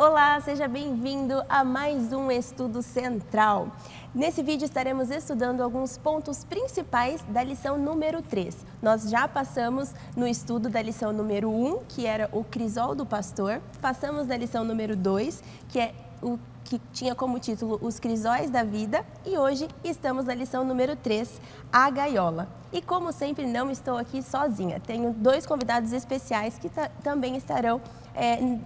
Olá, seja bem-vindo a mais um Estudo Central. Nesse vídeo estaremos estudando alguns pontos principais da lição número 3. Nós já passamos no estudo da lição número 1, que era o crisol do pastor, passamos na lição número 2, que é o que tinha como título Os Crisóis da Vida, e hoje estamos na lição número 3, a gaiola. E como sempre, não estou aqui sozinha, tenho dois convidados especiais que também estarão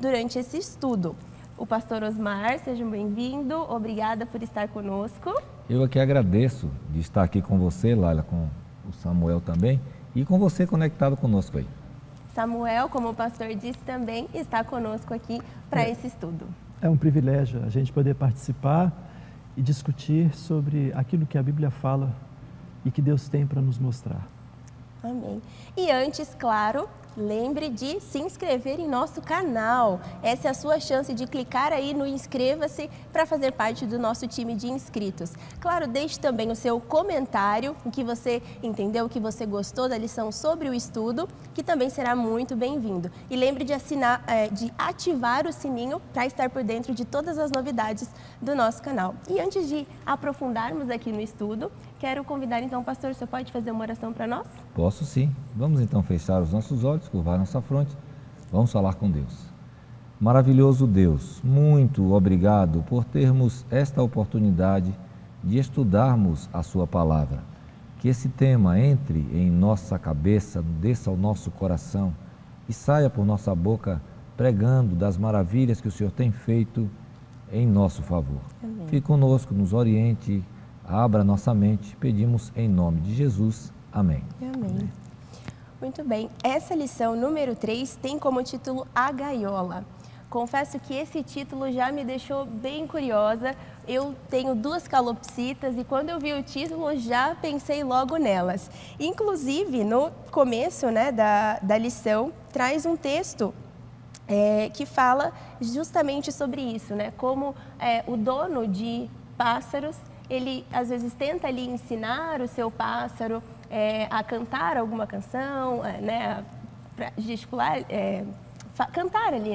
durante esse estudo. O pastor Osmar, seja bem-vindo, obrigada por estar conosco. Eu aqui agradeço de estar aqui com você, Laila, com o Samuel também, e com você conectado conosco aí. Samuel, como o pastor disse, também está conosco aqui para esse estudo. É um privilégio a gente poder participar e discutir sobre aquilo que a Bíblia fala e que Deus tem para nos mostrar. Amém. E antes, claro, lembre de se inscrever em nosso canal. Essa é a sua chance de clicar aí no inscreva-se para fazer parte do nosso time de inscritos. Claro, deixe também o seu comentário, o que você entendeu, o que você gostou da lição sobre o estudo, que também será muito bem-vindo. E lembre de de ativar o sininho para estar por dentro de todas as novidades do nosso canal. E antes de aprofundarmos aqui no estudo, quero convidar então o pastor, você pode fazer uma oração para nós? Posso sim. Vamos então fechar os nossos olhos, curvar nossa fronte, vamos falar com Deus. Maravilhoso Deus, muito obrigado por termos esta oportunidade de estudarmos a sua palavra. Que esse tema entre em nossa cabeça, desça ao nosso coração e saia por nossa boca pregando das maravilhas que o Senhor tem feito em nosso favor. Amém. Fique conosco, nos oriente, abra nossa mente, pedimos em nome de Jesus. Amém. Amém. Muito bem, essa lição número 3 tem como título A Gaiola. Confesso que esse título já me deixou bem curiosa. Eu tenho duas calopsitas e quando eu vi o título já pensei logo nelas. Inclusive, no começo da lição, traz um texto que fala justamente sobre isso, como o dono de pássaros, ele às vezes tenta ali ensinar o seu pássaro a cantar alguma canção, para gesticular, cantar ali,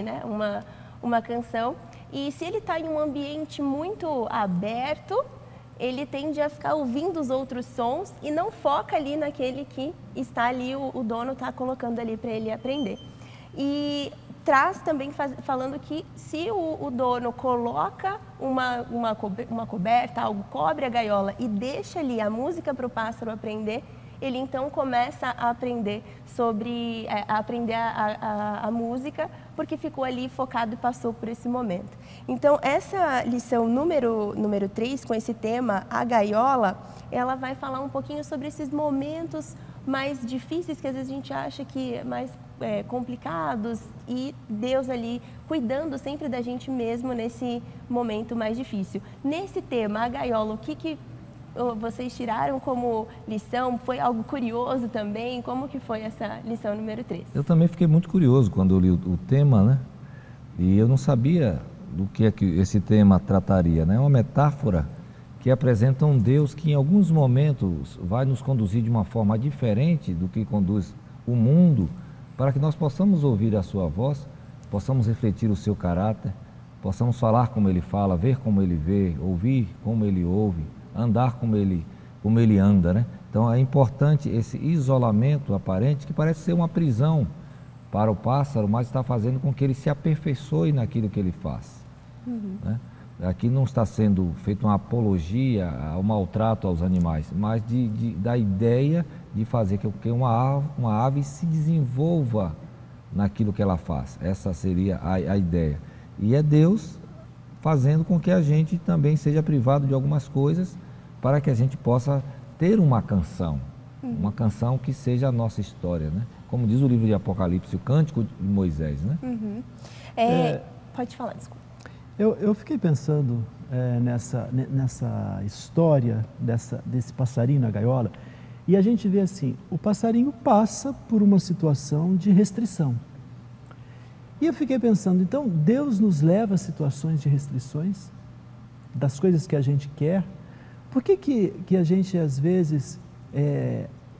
uma canção. E se ele está em um ambiente muito aberto, ele tende a ficar ouvindo os outros sons e não foca ali naquele que está ali, o dono está colocando ali para ele aprender. E traz também falando que se o dono coloca uma coberta, algo, cobre a gaiola e deixa ali a música para o pássaro aprender, ele então começa a aprender a música, porque ficou ali focado e passou por esse momento. Então, essa lição número 3, com esse tema, a gaiola, ela vai falar um pouquinho sobre esses momentos mais difíceis, que às vezes a gente acha que é mais complicados, e Deus ali cuidando sempre da gente mesmo nesse momento mais difícil. Nesse tema, a gaiola, o que vocês tiraram como lição? Foi algo curioso também? Como que foi essa lição número 3? Eu também fiquei muito curioso quando eu li o tema, E eu não sabia do que é que esse tema trataria, É uma metáfora que apresenta um Deus que em alguns momentos vai nos conduzir de uma forma diferente do que conduz o mundo, para que nós possamos ouvir a sua voz, possamos refletir o seu caráter, possamos falar como ele fala, ver como ele vê, ouvir como ele ouve, andar como ele anda, Então é importante esse isolamento aparente, que parece ser uma prisão para o pássaro, mas está fazendo com que ele se aperfeiçoe naquilo que ele faz. Aqui não está sendo feita uma apologia ao maltrato aos animais, mas da ideia de fazer com que uma ave se desenvolva naquilo que ela faz. Essa seria a ideia. E é Deus fazendo com que a gente também seja privado de algumas coisas para que a gente possa ter uma canção que seja a nossa história, Como diz o livro de Apocalipse, o Cântico de Moisés, Pode falar, desculpa. Eu fiquei pensando nessa história desse passarinho na gaiola, e a gente vê assim, o passarinho passa por uma situação de restrição. E eu fiquei pensando, então Deus nos leva a situações de restrições das coisas que a gente quer. Por que a gente às vezes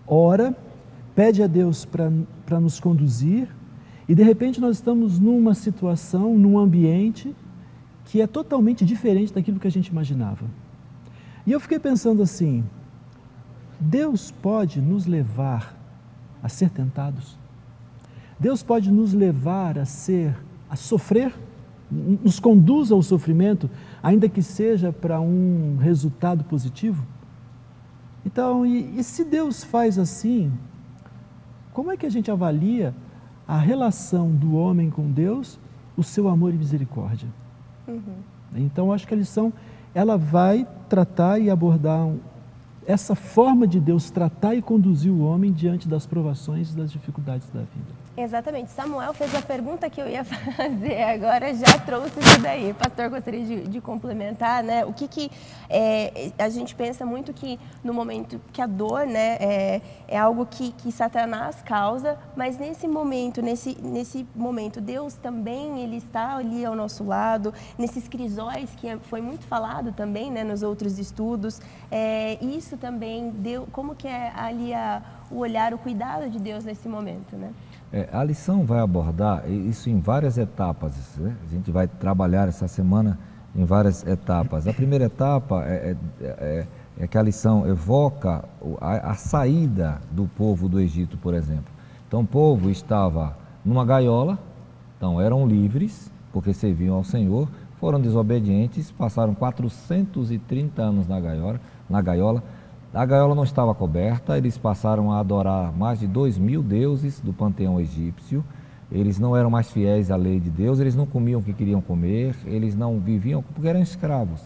ora, pede a Deus para nos conduzir, e de repente nós estamos numa situação, num ambiente que é totalmente diferente daquilo que a gente imaginava. E eu fiquei pensando assim, Deus pode nos levar a ser tentados? Deus pode nos levar a sofrer? Nos conduz ao sofrimento, ainda que seja para um resultado positivo? Então, e se Deus faz assim, como é que a gente avalia a relação do homem com Deus, o seu amor e misericórdia? Então, acho que a lição, ela vai tratar e abordar essa forma de Deus tratar e conduzir o homem diante das provações e das dificuldades da vida. Exatamente. Samuel fez a pergunta que eu ia fazer, agora já trouxe isso daí. Pastor, gostaria de complementar, né? O que a gente pensa muito que no momento que a dor, né, é algo que Satanás causa, mas nesse momento, Deus também, ele está ali ao nosso lado, nesses crisóis que foi muito falado também, né, nos outros estudos. Isso também deu, como que é ali o olhar, o cuidado de Deus nesse momento, né? A lição vai abordar isso em várias etapas, né? A gente vai trabalhar essa semana em várias etapas. A primeira etapa é que a lição evoca a saída do povo do Egito, por exemplo. Então o povo estava numa gaiola, então eram livres, porque serviam ao Senhor, foram desobedientes, passaram 430 anos na gaiola. A gaiola não estava coberta, eles passaram a adorar mais de 2.000 deuses do panteão egípcio, eles não eram mais fiéis à lei de Deus, eles não comiam o que queriam comer, eles não viviam porque eram escravos.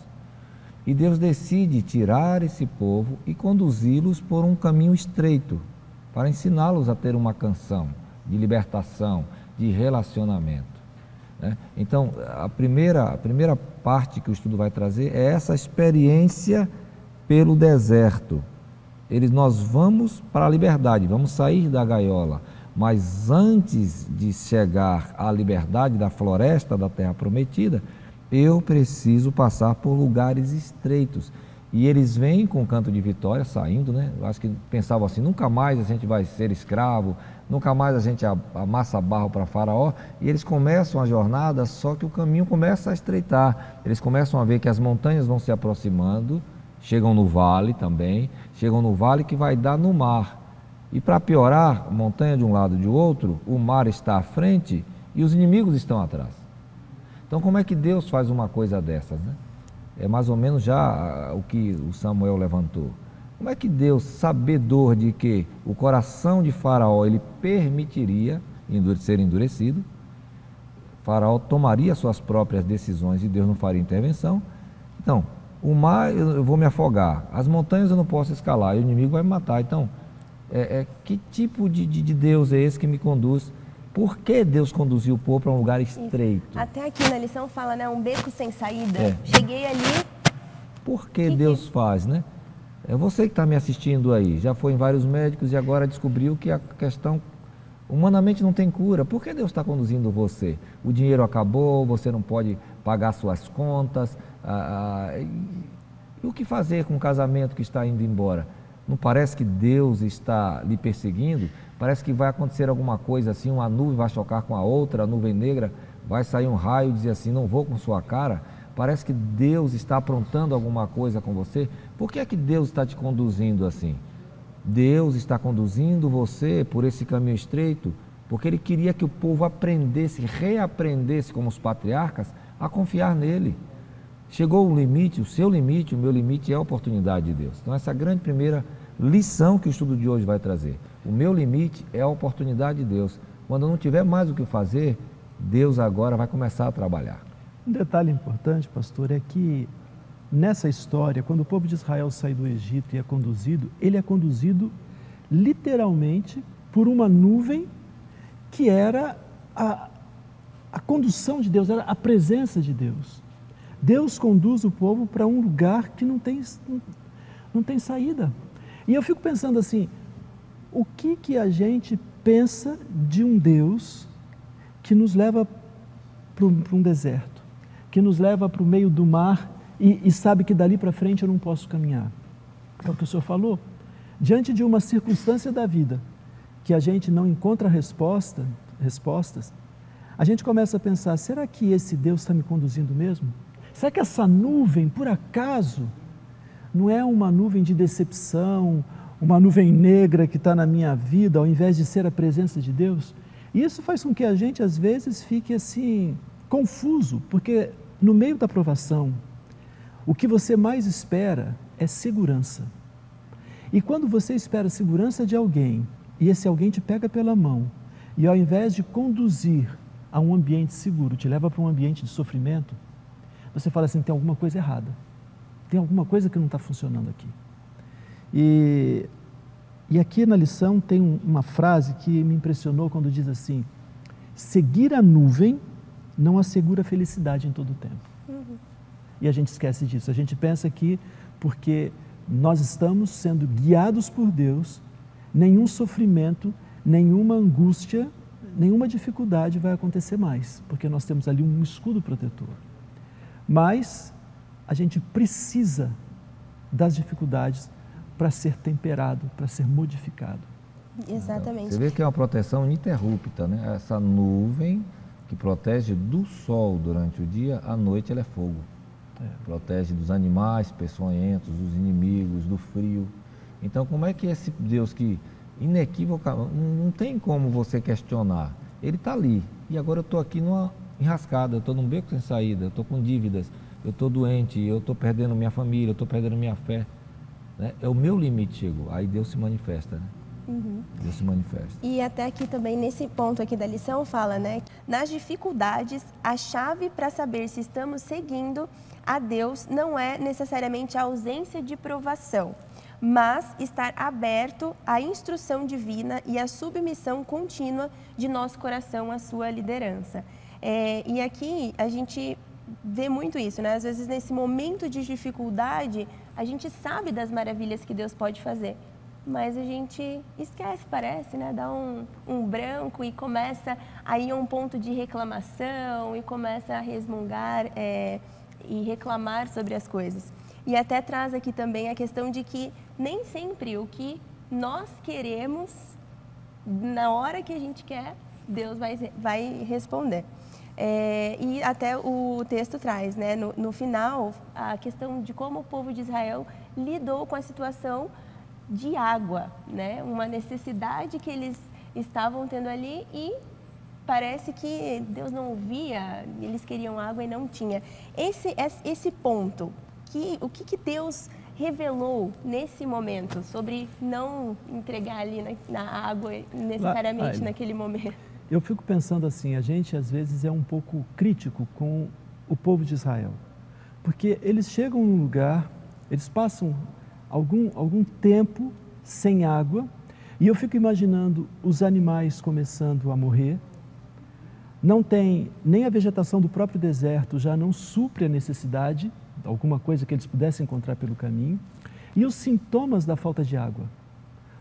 E Deus decide tirar esse povo e conduzi-los por um caminho estreito, para ensiná-los a ter uma canção de libertação, de relacionamento, né? Então, a primeira parte que o estudo vai trazer é essa experiência pelo deserto. Nós vamos para a liberdade, vamos sair da gaiola, mas antes de chegar à liberdade da floresta, da terra prometida, eu preciso passar por lugares estreitos. E eles vêm com um canto de vitória, saindo, né? Eu acho que pensavam assim, nunca mais a gente vai ser escravo, nunca mais a gente amassa barro para Faraó, e eles começam a jornada, só que o caminho começa a estreitar, eles começam a ver que as montanhas vão se aproximando, chegam no vale também, chegam no vale que vai dar no mar. E para piorar, montanha de um lado e de outro, o mar está à frente e os inimigos estão atrás. Então como é que Deus faz uma coisa dessas, né? É mais ou menos já o que o Samuel levantou. Como é que Deus, sabedor de que o coração de Faraó ele permitiria ser endurecido, Faraó tomaria suas próprias decisões e Deus não faria intervenção. Então, o mar eu vou me afogar, as montanhas eu não posso escalar, e o inimigo vai me matar. Então, que tipo de Deus é esse que me conduz? Por que Deus conduziu o povo para um lugar estreito? Isso. Até aqui na lição fala, né, um beco sem saída. Cheguei ali... Por que Deus faz, né? É você que está me assistindo aí, já foi em vários médicos e agora descobriu que a questão humanamente não tem cura. Por que Deus está conduzindo você? O dinheiro acabou, você não pode pagar suas contas... E o que fazer com um casamento que está indo embora? Não parece que Deus está lhe perseguindo? Parece que vai acontecer alguma coisa assim, uma nuvem vai chocar com a outra, a nuvem negra, vai sair um raio e dizer assim, não vou com sua cara. Parece que Deus está aprontando alguma coisa com você. Por que é que Deus está te conduzindo assim? Deus está conduzindo você por esse caminho estreito, porque Ele queria que o povo aprendesse, reaprendesse como os patriarcas, a confiar nele. Chegou o limite, o seu limite, o meu limite é a oportunidade de Deus. Então essa é a grande primeira lição que o estudo de hoje vai trazer. O meu limite é a oportunidade de Deus. Quando eu não tiver mais o que fazer, Deus agora vai começar a trabalhar. Um detalhe importante, pastor, é que nessa história, quando o povo de Israel sai do Egito e é conduzido, ele é conduzido literalmente por uma nuvem que era a condução de Deus, era a presença de Deus. Deus conduz o povo para um lugar que não tem saída. E eu fico pensando assim, o que a gente pensa de um Deus que nos leva para um deserto, que nos leva para o meio do mar e sabe que dali para frente eu não posso caminhar? É o que o senhor falou. Diante de uma circunstância da vida que a gente não encontra respostas, a gente começa a pensar, será que esse Deus está me conduzindo mesmo? Será que essa nuvem, por acaso, não é uma nuvem de decepção, uma nuvem negra que está na minha vida, ao invés de ser a presença de Deus? E isso faz com que a gente, às vezes, fique assim, confuso, porque no meio da provação, o que você mais espera é segurança. E quando você espera a segurança de alguém, e esse alguém te pega pela mão, e ao invés de conduzir a um ambiente seguro, te leva para um ambiente de sofrimento, você fala assim, tem alguma coisa errada, tem alguma coisa que não está funcionando aqui. E aqui na lição tem uma frase que me impressionou quando diz assim, seguir a nuvem não assegura felicidade em todo o tempo. E a gente esquece disso, a gente pensa que porque nós estamos sendo guiados por Deus, nenhum sofrimento, nenhuma angústia, nenhuma dificuldade vai acontecer mais, porque nós temos ali um escudo protetor. Mas a gente precisa das dificuldades para ser temperado, para ser modificado. Exatamente. Você vê que é uma proteção ininterrupta, né? Essa nuvem que protege do sol durante o dia, à noite ela é fogo. Protege dos animais peçonhentos, dos inimigos, do frio. Então, como é que esse Deus que inequivocamente, não tem como você questionar, ele está ali. E agora eu estou aqui numa enrascada, eu estou num beco sem saída, eu estou com dívidas, eu estou doente, eu estou perdendo minha família, eu estou perdendo minha fé. Né? É o meu limite chegou, aí Deus se manifesta, né? Deus se manifesta. E até aqui também, nesse ponto aqui da lição, fala, né? Nas dificuldades, a chave para saber se estamos seguindo a Deus não é necessariamente a ausência de provação, mas estar aberto à instrução divina e à submissão contínua de nosso coração à sua liderança. E aqui a gente vê muito isso, né? Às vezes nesse momento de dificuldade, a gente sabe das maravilhas que Deus pode fazer, mas a gente esquece, parece, né? Dá um branco e começa aí um ponto de reclamação e começa a resmungar e reclamar sobre as coisas. E até traz aqui também a questão de que nem sempre o que nós queremos, na hora que a gente quer, Deus vai responder. E até o texto traz, né, no final, a questão de como o povo de Israel lidou com a situação de água, né? Uma necessidade que eles estavam tendo ali e parece que Deus não ouvia, eles queriam água e não tinha. Esse ponto, o que Deus revelou nesse momento sobre não entregar ali na água necessariamente naquele momento? Eu fico pensando assim, a gente às vezes é um pouco crítico com o povo de Israel, porque eles chegam num lugar, eles passam algum tempo sem água, e eu fico imaginando os animais começando a morrer, não tem nem a vegetação do próprio deserto, já não supre a necessidade, alguma coisa que eles pudessem encontrar pelo caminho, e os sintomas da falta de água.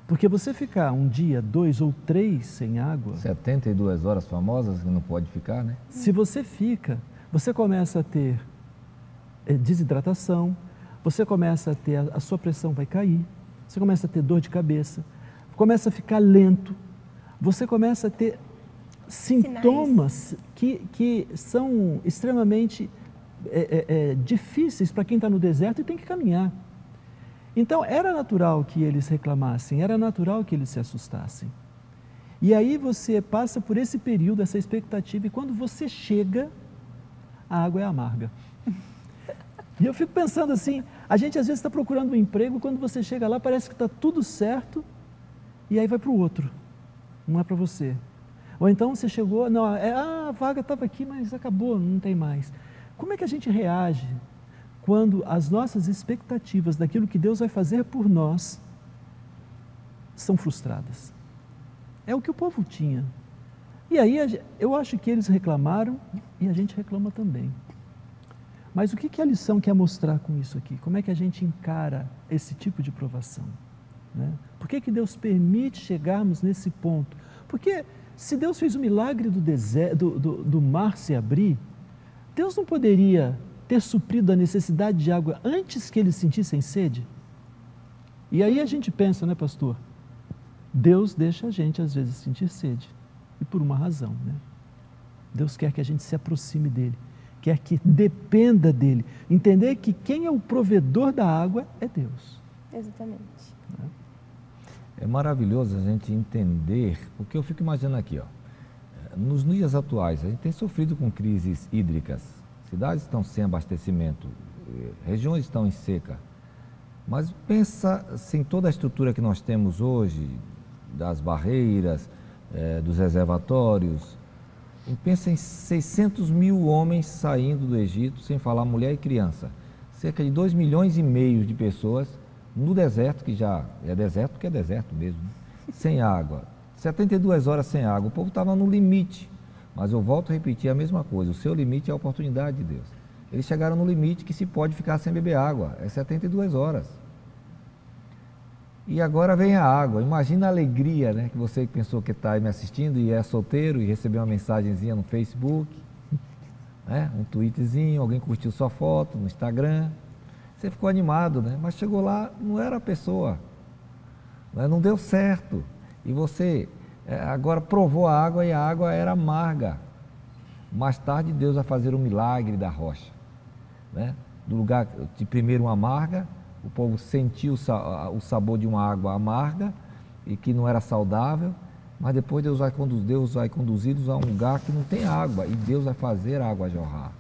Porque você ficar um dia, 2 ou 3 sem água... 72 horas famosas que não pode ficar, né? Se você fica, você começa a ter desidratação, você começa a ter, a sua pressão vai cair, você começa a ter dor de cabeça, começa a ficar lento, você começa a ter sintomas que são extremamente difíceis para quem está no deserto e tem que caminhar. Então, era natural que eles reclamassem, era natural que eles se assustassem. E aí você passa por esse período, essa expectativa, e quando você chega, a água é amarga. E eu fico pensando assim, a gente às vezes está procurando um emprego, quando você chega lá parece que está tudo certo, e aí vai para o outro, não é para você. Ou então você chegou, não, a vaga estava aqui, mas acabou, não tem mais. Como é que a gente reage quando as nossas expectativas daquilo que Deus vai fazer por nós são frustradas? É o que o povo tinha. E aí eu acho que eles reclamaram e a gente reclama também. Mas o que a lição quer mostrar com isso aqui? Como é que a gente encara esse tipo de provação? Né? Por que Deus permite chegarmos nesse ponto? Porque se Deus fez o milagre do mar se abrir, Deus não poderia ter suprido a necessidade de água antes que eles sentissem sede? E aí a gente pensa, né, pastor? Deus deixa a gente às vezes sentir sede, e por uma razão, né? Deus quer que a gente se aproxime dele, quer que dependa dele. Entender que quem é o provedor da água é Deus. Exatamente. É maravilhoso a gente entender, porque eu fico imaginando aqui, ó, nos dias atuais, a gente tem sofrido com crises hídricas, cidades estão sem abastecimento, regiões estão em seca, mas pensa em toda a estrutura que nós temos hoje, das barreiras, dos reservatórios, e pensa em 600 mil homens saindo do Egito, sem falar mulher e criança, cerca de 2,5 milhões de pessoas no deserto, que já é deserto porque é deserto mesmo, né? Sem água, 72 horas sem água, o povo estava no limite, mas eu volto a repetir a mesma coisa, o seu limite é a oportunidade de Deus. Eles chegaram no limite que se pode ficar sem beber água, é 72 horas. E agora vem a água, imagina a alegria, né? Que você que pensou que está aí me assistindo e é solteiro e recebeu uma mensagenzinha no Facebook, né? Um tweetzinho, alguém curtiu sua foto no Instagram, você ficou animado, né? Mas chegou lá, não era a pessoa, né? Não deu certo. E você agora provou a água e a água era amarga. Mais tarde Deus vai fazer um milagre da rocha, né? Do lugar de primeiro uma amarga, o povo sentiu o sabor de uma água amarga e que não era saudável, mas depois Deus vai conduzi-los a um lugar que não tem água e Deus vai fazer a água jorrar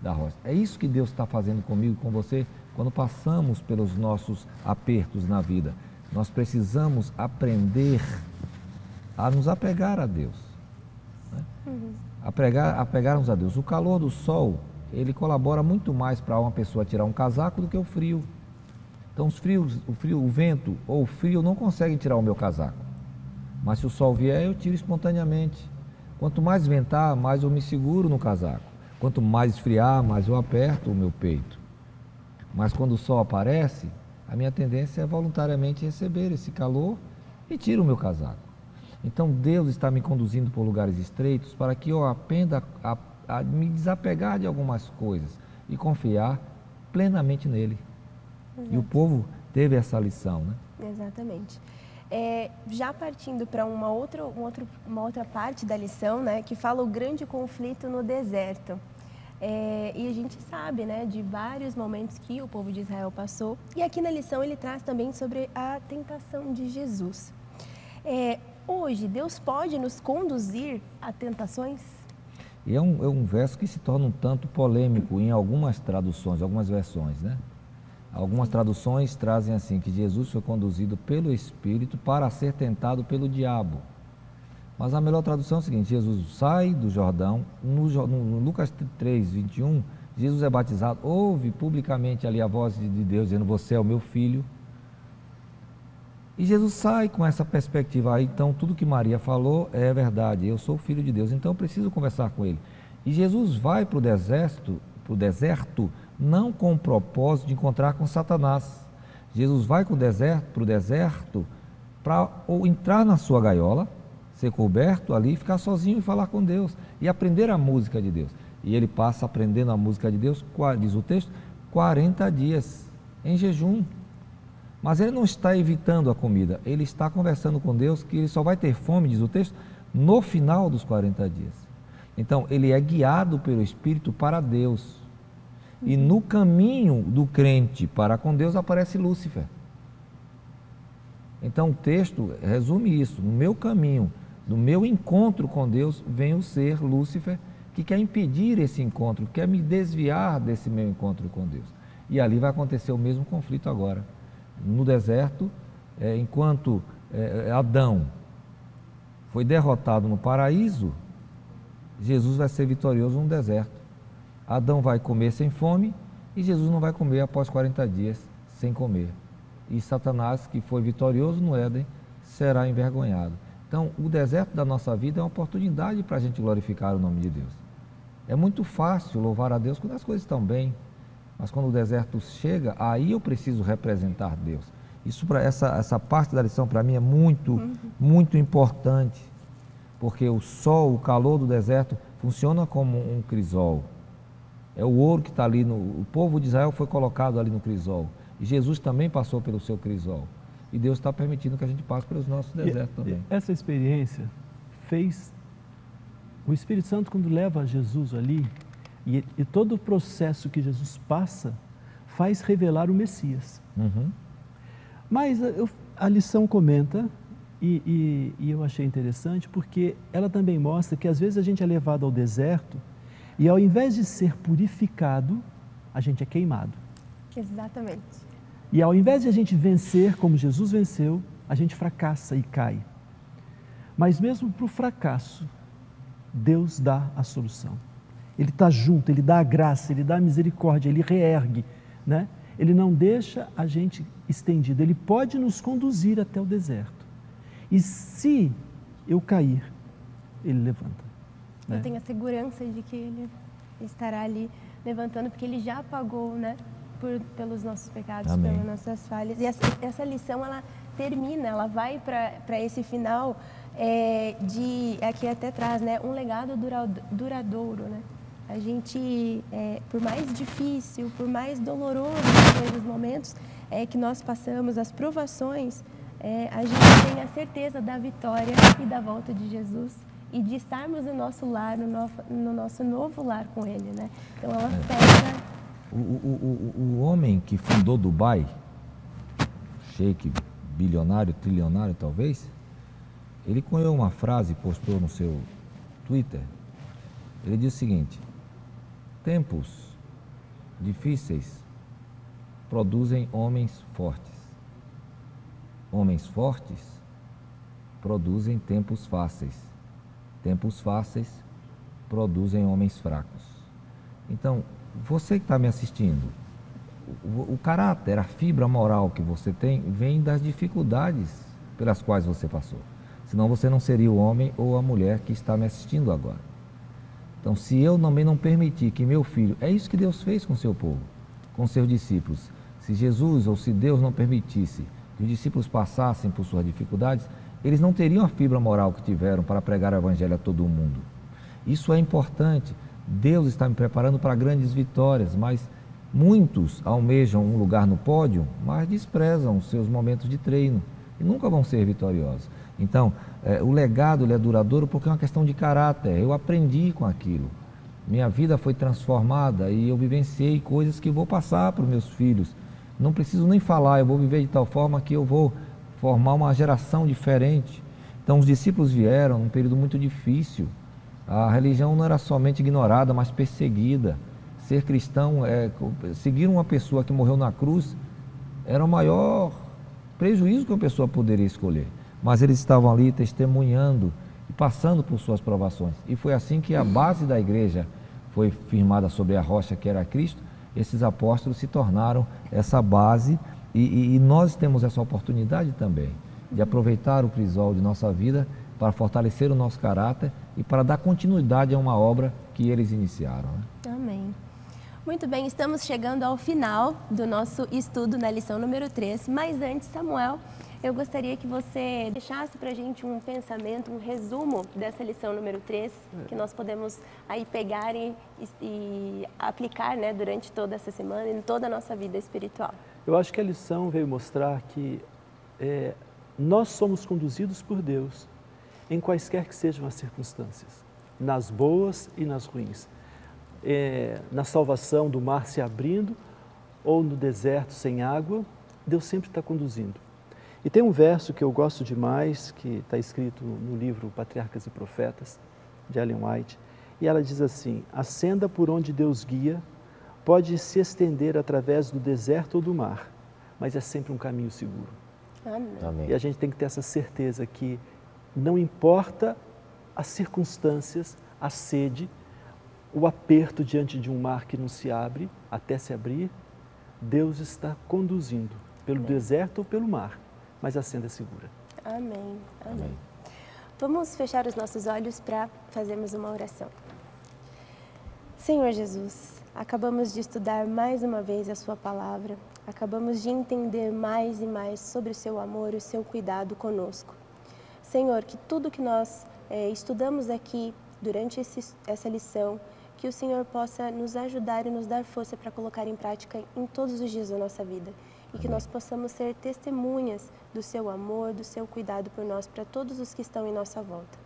da rocha. É isso que Deus está fazendo comigo, com você, quando passamos pelos nossos apertos na vida. Nós precisamos aprender a nos apegar a Deus, né? Apegarmos a Deus. O calor do sol, ele colabora muito mais para uma pessoa tirar um casaco do que o frio. Então o vento ou o frio não conseguem tirar o meu casaco. Mas se o sol vier, eu tiro espontaneamente. Quanto mais ventar, mais eu me seguro no casaco. Quanto mais esfriar, mais eu aperto o meu peito. Mas quando o sol aparece, a minha tendência é voluntariamente receber esse calor e tiro o meu casaco. Então Deus está me conduzindo por lugares estreitos para que eu aprenda a me desapegar de algumas coisas e confiar plenamente nele. Exato. E o povo teve essa lição, né? Exatamente. Já partindo para uma outra parte da lição, né, que fala o grande conflito no deserto. E a gente sabe, né, de vários momentos que o povo de Israel passou. E aqui na lição ele traz também sobre a tentação de Jesus. Hoje, Deus pode nos conduzir a tentações? E é um verso que se torna um tanto polêmico em algumas traduções, algumas versões, né? Algumas traduções trazem assim, que Jesus foi conduzido pelo Espírito para ser tentado pelo diabo. Mas a melhor tradução é o seguinte: Jesus sai do Jordão, no Lucas 3, 21, Jesus é batizado, ouve publicamente ali a voz de Deus dizendo: você é o meu filho. E Jesus sai com essa perspectiva aí, então tudo que Maria falou é verdade, eu sou o filho de Deus, então eu preciso conversar com ele. E Jesus vai para o deserto, não com o propósito de encontrar com Satanás. Jesus vai para o deserto para entrar na sua gaiola, ser coberto ali, ficar sozinho e falar com Deus e aprender a música de Deus. E ele passa aprendendo a música de Deus, diz o texto, 40 dias em jejum. Mas ele não está evitando a comida, ele está conversando com Deus, que ele só vai ter fome, diz o texto, no final dos 40 dias. Então, ele é guiado pelo Espírito para Deus. E no caminho do crente para com Deus aparece Lúcifer. Então, o texto resume isso: no meu caminho, no meu encontro com Deus, vem o ser Lúcifer, que quer impedir esse encontro, quer me desviar desse meu encontro com Deus. E ali vai acontecer o mesmo conflito agora. No deserto, enquanto Adão foi derrotado no paraíso, Jesus vai ser vitorioso no deserto. Adão vai comer sem fome e Jesus não vai comer após 40 dias sem comer. E Satanás, que foi vitorioso no Éden, será envergonhado. Então, o deserto da nossa vida é uma oportunidade para a gente glorificar o nome de Deus. É muito fácil louvar a Deus quando as coisas estão bem. Mas quando o deserto chega, aí eu preciso representar Deus. Isso, essa parte da lição para mim é muito importante, porque o sol, o calor do deserto funciona como um crisol. É o ouro que está ali, o povo de Israel foi colocado ali no crisol. E Jesus também passou pelo seu crisol. E Deus está permitindo que a gente passe pelos nossos desertos também. Essa experiência fez... O Espírito Santo, quando leva Jesus ali, E todo o processo que Jesus passa faz revelar o Messias. Mas a lição comenta, e eu achei interessante, porque ela também mostra que às vezes a gente é levado ao deserto e ao invés de ser purificado, a gente é queimado. Exatamente. E ao invés de a gente vencer como Jesus venceu, a gente fracassa e cai. Mas mesmo para o fracasso, Deus dá a solução. Ele está junto, Ele dá a graça, Ele dá a misericórdia, Ele reergue, né? Ele não deixa a gente estendido, Ele pode nos conduzir até o deserto. E se eu cair, Ele levanta. Eu tenho a segurança de que Ele estará ali levantando, porque Ele já pagou, né? Pelos nossos pecados, Amém. pelas nossas falhas. E essa lição, ela termina, ela vai para esse final aqui até traz, né? Um legado duradouro, né? A gente, por mais difícil, por mais doloroso que sejam os momentos que nós passamos, as provações, a gente tem a certeza da vitória e da volta de Jesus e de estarmos no nosso lar, no nosso novo lar com Ele, né? Então ela pega... O homem que fundou Dubai, sheik bilionário, trilionário talvez, ele cunhou uma frase e postou no seu Twitter. Ele diz o seguinte: tempos difíceis produzem homens fortes. Homens fortes produzem tempos fáceis. Tempos fáceis produzem homens fracos. Então, você que está me assistindo, o caráter, a fibra moral que você tem, vem das dificuldades pelas quais você passou. Senão você não seria o homem ou a mulher que está me assistindo agora. Então, se eu também não permitir que meu filho... É isso que Deus fez com o seu povo, com seus discípulos. Se Jesus ou se Deus não permitisse que os discípulos passassem por suas dificuldades, eles não teriam a fibra moral que tiveram para pregar o evangelho a todo o mundo. Isso é importante. Deus está me preparando para grandes vitórias, mas muitos almejam um lugar no pódio, mas desprezam os seus momentos de treino e nunca vão ser vitoriosos. Então, o legado ele é duradouro porque é uma questão de caráter. Eu aprendi com aquilo. Minha vida foi transformada e eu vivenciei coisas que vou passar para os meus filhos. Não preciso nem falar, eu vou viver de tal forma que eu vou formar uma geração diferente. Então, os discípulos vieram num período muito difícil. A religião não era somente ignorada, mas perseguida. Ser cristão, seguir uma pessoa que morreu na cruz, era o maior prejuízo que uma pessoa poderia escolher. Mas eles estavam ali testemunhando e passando por suas provações. E foi assim que a base da igreja foi firmada sobre a rocha que era Cristo. Esses apóstolos se tornaram essa base e nós temos essa oportunidade também de aproveitar o crisol de nossa vida para fortalecer o nosso caráter e para dar continuidade a uma obra que eles iniciaram. Né? Amém. Muito bem, estamos chegando ao final do nosso estudo na lição número 3, mas antes, Samuel, eu gostaria que você deixasse para a gente um pensamento, um resumo dessa lição número 3, que nós podemos aí pegar e aplicar, né, durante toda essa semana e em toda a nossa vida espiritual. Eu acho que a lição veio mostrar que nós somos conduzidos por Deus em quaisquer que sejam as circunstâncias, nas boas e nas ruins. Na salvação do mar se abrindo ou no deserto sem água, Deus sempre está conduzindo. E tem um verso que eu gosto demais, que está escrito no livro Patriarcas e Profetas, de Ellen White, e ela diz assim: a senda por onde Deus guia pode se estender através do deserto ou do mar, mas é sempre um caminho seguro. Amém. E a gente tem que ter essa certeza que não importa as circunstâncias, a sede, o aperto diante de um mar que não se abre, até se abrir, Deus está conduzindo pelo deserto ou pelo mar, mas a senda é segura. Amém. Amém. Vamos fechar os nossos olhos para fazermos uma oração. Senhor Jesus, acabamos de estudar mais uma vez a Sua palavra, acabamos de entender mais e mais sobre o Seu amor e o Seu cuidado conosco. Senhor, que tudo que nós estudamos aqui durante essa lição, que o Senhor possa nos ajudar e nos dar força para colocar em prática em todos os dias da nossa vida. E que nós possamos ser testemunhas do Seu amor, do Seu cuidado por nós, para todos os que estão em nossa volta.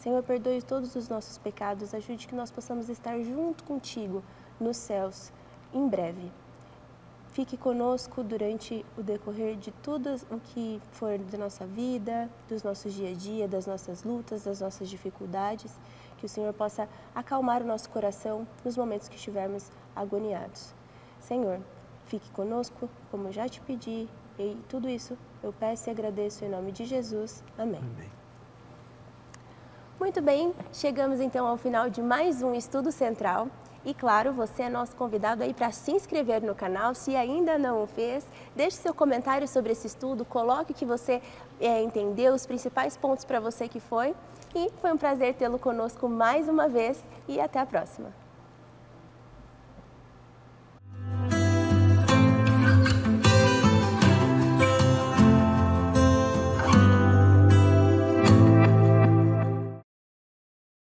Senhor, perdoe todos os nossos pecados, ajude que nós possamos estar junto contigo nos céus em breve. Fique conosco durante o decorrer de tudo o que for da nossa vida, dos nossos dia a dia, das nossas lutas, das nossas dificuldades. Que o Senhor possa acalmar o nosso coração nos momentos que estivermos agoniados. Senhor, fique conosco, como já te pedi, e tudo isso eu peço e agradeço em nome de Jesus. Amém. Amém. Muito bem, chegamos então ao final de mais um Estudo Central. E claro, você é nosso convidado aí para se inscrever no canal, se ainda não o fez, deixe seu comentário sobre esse estudo, coloque o que você entendeu, os principais pontos para você que foi. E foi um prazer tê-lo conosco mais uma vez e até a próxima.